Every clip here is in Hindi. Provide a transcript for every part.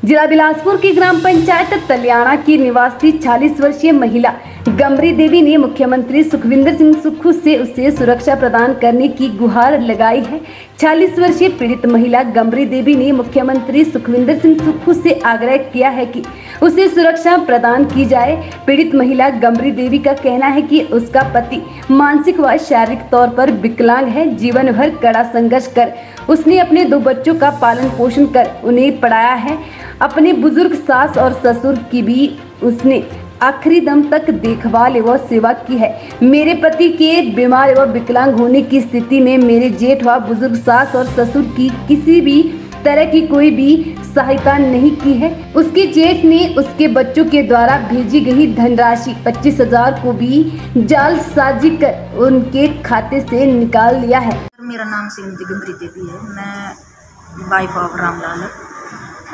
जिला बिलासपुर की ग्राम पंचायत तलियाना की निवासी 40 वर्षीय महिला गमरी देवी ने मुख्यमंत्री सुखविंदर सिंह सुक्खू से उसे सुरक्षा प्रदान करने की गुहार लगाई है। 40 वर्षीय पीड़ित महिला गमरी देवी ने मुख्यमंत्री सुखविंदर सिंह सुक्खू से आग्रह किया है कि उसे सुरक्षा प्रदान की जाए। पीड़ित महिला गमरी देवी का कहना है कि उसका पति मानसिक व शारीरिक तौर पर विकलांग है। जीवन भर कड़ा संघर्ष कर उसने अपने 2 बच्चों का पालन पोषण कर उन्हें पढ़ाया है। अपने बुजुर्ग सास और ससुर की भी उसने आखिरी दम तक देखभाल व सेवा की है। मेरे पति के बीमार व विकलांग होने की स्थिति में मेरे जेठ व बुजुर्ग सास और ससुर की किसी भी तरह की कोई भी सहायता नहीं की है। उसके जेठ ने उसके बच्चों के द्वारा भेजी गई धनराशि 25,000 को भी जालसाजी कर उनके खाते से निकाल लिया है। मेरा नाम श्रीमती गमरी देवी है। मैं वाइफ ऑफ रामलाल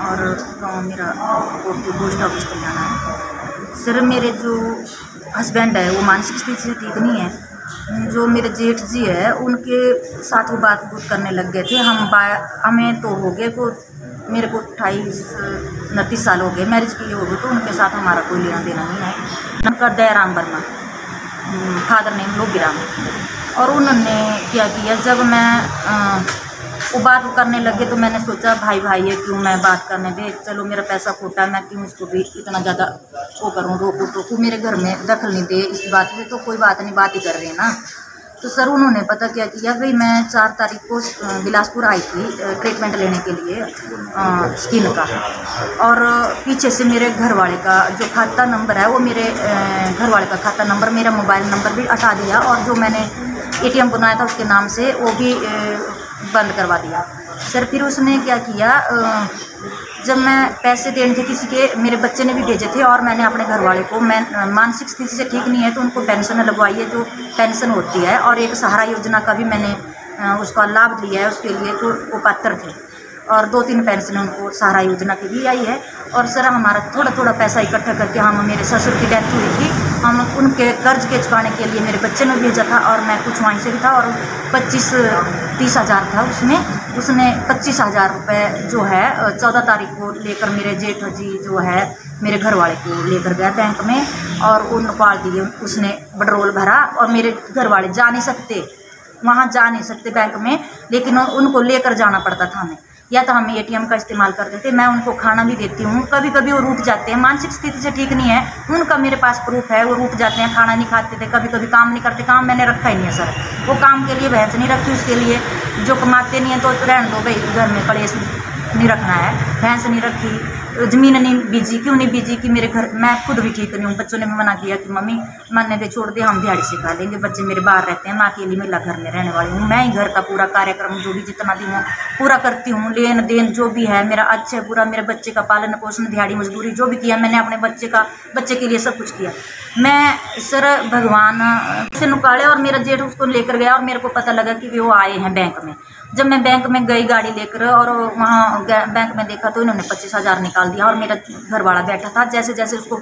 और गाँव मेरा पोस्ट ऑफिस तलियाना है। सर मेरे जो हस्बैंड है वो मानसिक स्थिति से ठीक नहीं है। जो मेरे जेठ जी है उनके साथ वो बात करने लग गए थे। हमें तो हो गए को मेरे को 28-29 साल हो गए मैरिज के लिए हो गए, तो उनके साथ हमारा कोई लेना देना नहीं है। उनका दयाराम वर्मा, फादर नेम लोगीराम। और उन्होंने क्या किया, जब मैं वो बात करने लगे तो मैंने सोचा भाई है क्यों मैं बात करने दे, चलो मेरा पैसा खोटा, मैं क्यों इसको भी इतना ज़्यादा वो करूँ, रोकूँ टोकूँ, मेरे घर में दखल नहीं दे इस बात से, तो कोई बात नहीं, बात ही कर रहे हैं ना। तो सर उन्होंने पता क्या किया, भाई मैं 4 तारीख को बिलासपुर आई थी ट्रीटमेंट लेने के लिए स्किन का, और पीछे से मेरे घर वाले का जो खाता नंबर है वो मेरे घर वाले का खाता नंबर, मेरा मोबाइल नंबर भी हटा दिया, और जो मैंने ATM बनाया था उसके नाम से वो भी बंद करवा दिया। सर फिर उसने क्या किया, जब मैं पैसे देने थे किसी के, मेरे बच्चे ने भी भेजे थे, और मैंने अपने घर वाले को, मैं मानसिक स्थिति से ठीक नहीं है तो उनको पेंशन लगवाई है, जो पेंशन होती है, और एक सहारा योजना का भी मैंने उसका लाभ लिया है, उसके लिए तो वो पात्र थे, और 2-3 पेंशन उनको सहारा योजना की भी आई है। और सर हमारा थोड़ा पैसा इकट्ठा करके, हम मेरे ससुर की डेथ हुई थी, हम उनके कर्ज के चुकाने के लिए मेरे बच्चे ने भेजा था, और मैं कुछ वहीं से भी था, और 25-30 हज़ार था उसमें। उसने 25,000 रुपये जो है 14 तारीख को लेकर मेरे जेठ जी जो है मेरे घर वाले को लेकर गया बैंक में, और वो निकाल दिए। उसने पेट्रोल भरा, और मेरे घर वाले जा नहीं सकते, वहाँ जा नहीं सकते बैंक में, लेकिन उनको लेकर जाना पड़ता था हमें, या तो हम ATM का इस्तेमाल करते थे। मैं उनको खाना भी देती हूँ, कभी कभी वो रूठ जाते हैं, मानसिक स्थिति से ठीक नहीं है, उनका मेरे पास प्रूफ है, वो रूठ जाते हैं, खाना नहीं खाते थे, कभी कभी काम नहीं करते। काम मैंने रखा ही नहीं है सर, वो काम के लिए भैंस नहीं रखी, उसके लिए जो कमाते नहीं है तो रहने दो भाई, घर में कलेश नहीं रखना है, भैंस नहीं रखी, ज़मीन नहीं बीजी, क्यों नहीं बीजी कि मेरे घर, मैं खुद भी ठीक नहीं हूँ। बच्चों ने भी मना किया कि मम्मी मानने दे, छोड़ दे, हम दिहाड़ी से खा लेंगे, बच्चे मेरे बाहर रहते हैं, मैं अकेली मेला घर में रहने वाली हूँ। मैं ही घर का पूरा कार्यक्रम जो भी जितना भी हूँ पूरा करती हूँ, लेन देन जो भी है मेरा अच्छा पूरा, मेरे बच्चे का पालन पोषण, दिहाड़ी मजदूरी जो भी किया मैंने अपने बच्चे के लिए सब कुछ किया। मैं सर भगवान से निकाले, और मेरा जेठ उसको लेकर गया, और मेरे को पता लगा कि वो आए हैं बैंक में। जब मैं बैंक में गई गाड़ी लेकर, और वहाँ बैंक में देखा तो इन्होंने 25,000 निकाल दिया, और मेरा घर वाला बैठा था, जैसे जैसे उसको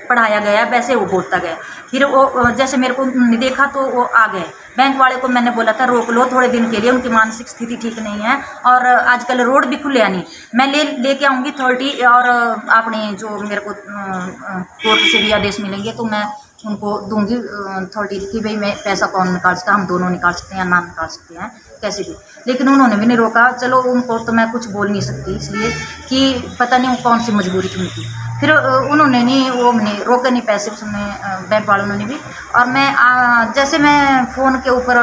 पढ़ाया गया वैसे वो बोलता गया। फिर वो जैसे मेरे को देखा तो वो आ गए। बैंक वाले को मैंने बोला था रोक लो थोड़े दिन के लिए, उनकी मानसिक स्थिति ठीक नहीं है, और आजकल रोड भी खुले नहीं, मैं लेके आऊँगी 30, और अपनी जो मेरे को कोर्ट से भी आदेश मिलेंगे तो मैं उनको दूंगी 30 की, भाई मैं पैसा कौन निकाल सकता, हम दोनों निकाल सकते हैं या ना निकाल सकते हैं कैसे भी। लेकिन उन्होंने भी नहीं रोका। चलो उनको तो मैं कुछ बोल नहीं सकती, इसलिए कि पता नहीं वो कौन सी मजबूरी थी उनकी। फिर उन्होंने नहीं रोके नहीं पैसे, उसने बैंक वालों ने भी। और मैं जैसे मैं फ़ोन के ऊपर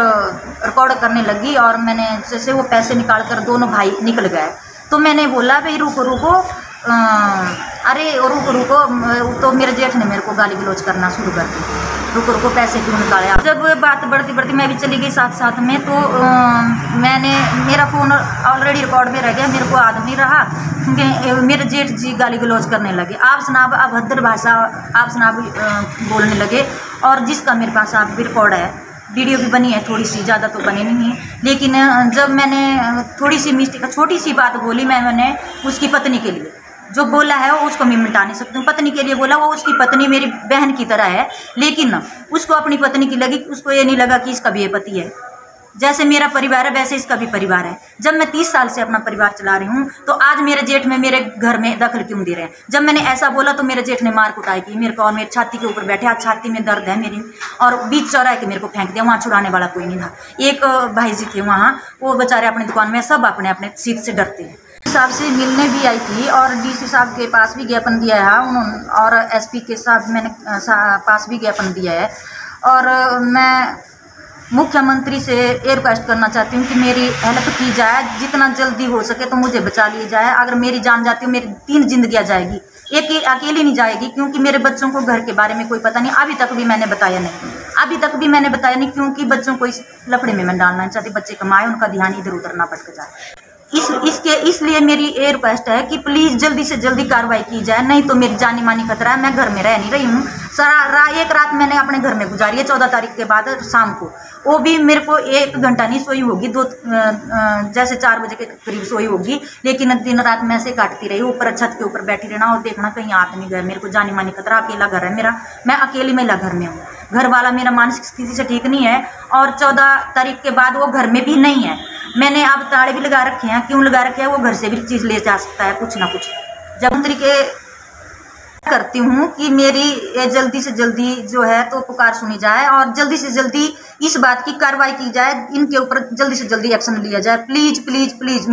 रिकॉर्ड करने लगी, और मैंने जैसे वो पैसे निकाल कर दोनों भाई निकल गए, तो मैंने बोला भाई रुको, अरे रुको, तो मेरे जेठ ने मेरे को गाली गलौज करना शुरू कर दी, रुको पैसे क्यों निकाले। जब बात बढ़ती मैं भी चली गई साथ में, तो मेरा फ़ोन ऑलरेडी रिकॉर्ड में रह गया, मेरे को याद नहीं रहा, क्योंकि मेरे जेठ जी गाली गलौज करने लगे, आप जनाब अभद्र भाषा आप जनाब बोलने लगे। और जिसका मेरे पास आप भी रिकॉर्ड है, वीडियो भी बनी है थोड़ी सी, ज़्यादा तो बनी नहीं है, लेकिन जब मैंने थोड़ी सी मिस्टेक, छोटी सी बात बोली, मैंने उसकी पत्नी के लिए जो बोला है वो उसको मैं मिटा नहीं सकती हूँ। पत्नी के लिए बोला, वो उसकी पत्नी मेरी बहन की तरह है, लेकिन उसको अपनी पत्नी की लगी, उसको ये नहीं लगा कि इसका भी ये पति है। जैसे मेरा परिवार है वैसे इसका भी परिवार है। जब मैं 30 साल से अपना परिवार चला रही हूँ तो आज मेरे जेठ में मेरे घर में दखल क्यों दे रहे हैं? जब मैंने ऐसा बोला तो मेरे जेठ ने मार कुटाई की मेरे को और मेरी छाती के ऊपर बैठे, आज छाती में दर्द है मेरी, और बीच चौराहे के मेरे को फेंक दिया। वहाँ छुड़ाने वाला कोई नहीं था। एक भाई जी थे वहाँ, वो बेचारे अपनी दुकान में, सब अपने अपने सीट से डरते हैं। साहब से मिलने भी आई थी और डीसी साहब के पास भी ज्ञापन दिया है उन्होंने, और एसपी के साथ मैंने पास भी ज्ञापन दिया है। और मैं मुख्यमंत्री से ये रिक्वेस्ट करना चाहती हूँ कि मेरी हेल्प की जाए, जितना जल्दी हो सके तो मुझे बचा लिया जाए। अगर मेरी जान जाती है मेरी 3 जिंदगियाँ जाएगी, एक अकेली नहीं जाएगी, क्योंकि मेरे बच्चों को घर के बारे में कोई पता नहीं। अभी तक भी मैंने बताया नहीं, क्योंकि बच्चों को इस लफड़े में मैं डालना नहीं चाहती। बच्चे कमाए, उनका ध्यान इधर उधर ना भटक जाए। इसलिए मेरी ये रिक्वेस्ट है कि प्लीज़ जल्दी से जल्दी कार्रवाई की जाए, नहीं तो मेरी जानी मानी खतरा है। मैं घर में रह नहीं रही हूँ। एक रात मैंने अपने घर में गुजारी है 14 तारीख के बाद शाम को, वो भी मेरे को 1 घंटा नहीं सोई होगी, जैसे 4 बजे के करीब सोई होगी, लेकिन दिन रात मैं ऐसे काटती रही। ऊपर छत के ऊपर बैठी रहना और देखना कहीं हाथ नहीं गए। मेरे को जानी मानी खतरा, अकेला घर है मेरा, मैं अकेली महिला घर में हूँ। घर वाला मेरा मानसिक स्थिति से ठीक नहीं है और 14 तारीख के बाद वो घर में भी नहीं है। मैंने अब ताले भी लगा रखे हैं। क्यों लगा रखे हैं? वो घर से भी चीज़ ले जा सकता है कुछ ना कुछ। जब मंत्री के करती हूँ कि मेरी जल्दी से जल्दी जो है तो पुकार सुनी जाए और जल्दी से जल्दी इस बात की कार्रवाई की जाए, इनके ऊपर जल्दी से जल्दी एक्शन लिया जाए। Please please please.